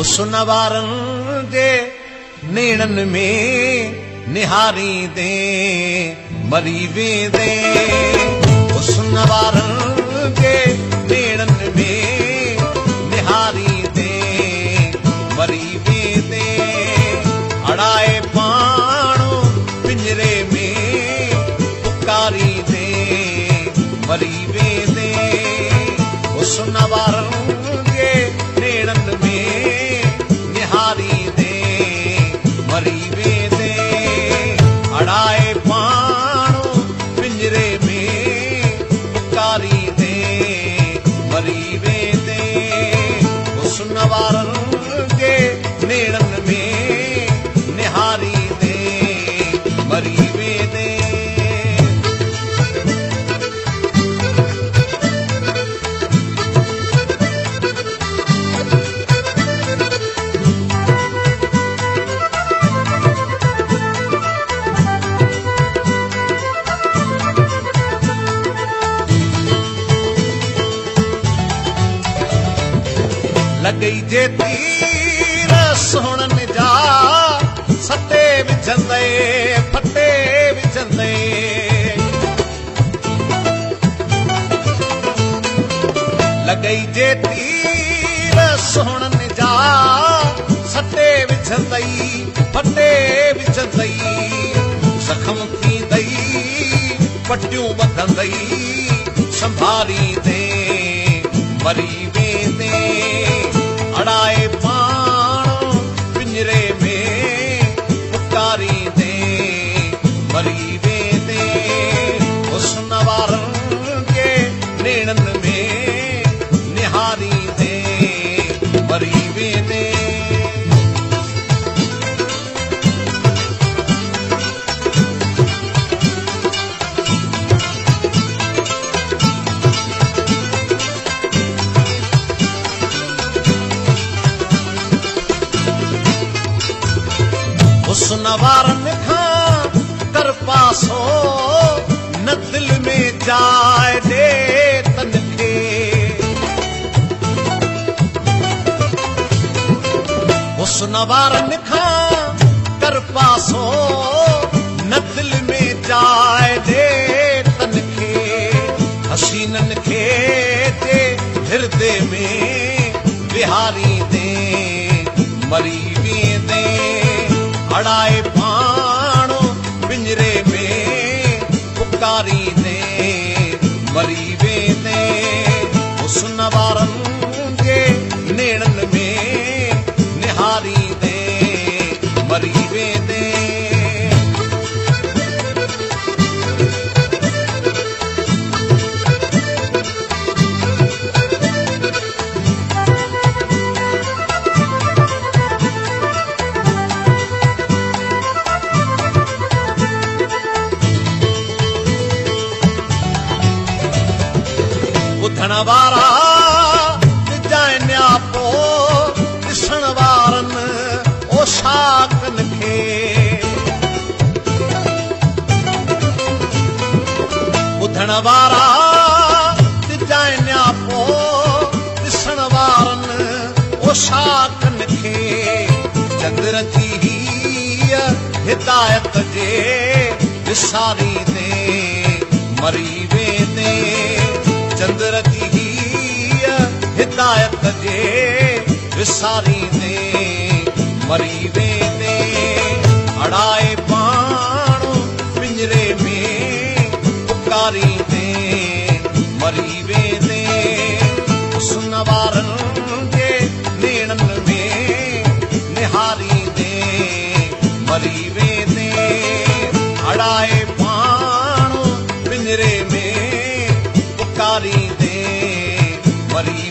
सुनवारनि जे नेणनि में निहारी दे मरी वेंदे सुनवारनि जे नेणनि में निहारी दे मरी वेंदे अड़ाए पाणो पिंजरे में पुकारी दे मरी वेंदे सुनवारनि जे नेणनि में निहारी दे मरी वेंदे अड़ाए पाणो पिंजरे में पुकारी दे मरी वेंदे सुनवारनि जे नेणनि में निहारी दे मरी वेंदे लगई जे तीर सोहणनि जा सटे विझंदे फटे विझंदे लगई जे तीर सोहणनि जा सटे विझंदई फटे विझंदई जख़म थींदई पटियूं ॿधंदई संभाली दे मरी वेंदे अड़ाए पाणो पिंजरे में पुकारी दे मरी वेंदे सुनवारनि जे नेणनि में निहारी दे मरी वेंदे सुनवारनि खां कर पासो न दिल में जाए ॾे तन खे सुनवारनि खां कर पासो न दिल में जाए ॾे तन खे हसीननि खे जे हृदय में विहारी दे मरी वेंदे अड़ाए पाणो पिंजरे में पुकारी दे मरी वेंदे सुनवारनि जे नेणनि में निहारी दे मरी वेंदे ॿुधण वारा ॾिजाइनि न्यापो ॾिसण वारनि ओ शाकनि खे ॿुधण वारा ॾिजाइनि न्यापो ॾिसण वारनि ओ शाकनि खे चंद्र जी हीअ हिदायत जे विसारी दे मरी वेंदे चंद्र जी हीअ हिदायत जे विसारी दे मरी वेंदे अड़ाए पाणो पिंजरे में पुकारी दे मरी वेंदे सुनवारनि जे नेणनि में निहारी दे मरी वेंदे अड़ाए पाणो पिंजरे में पुकारी दे मरी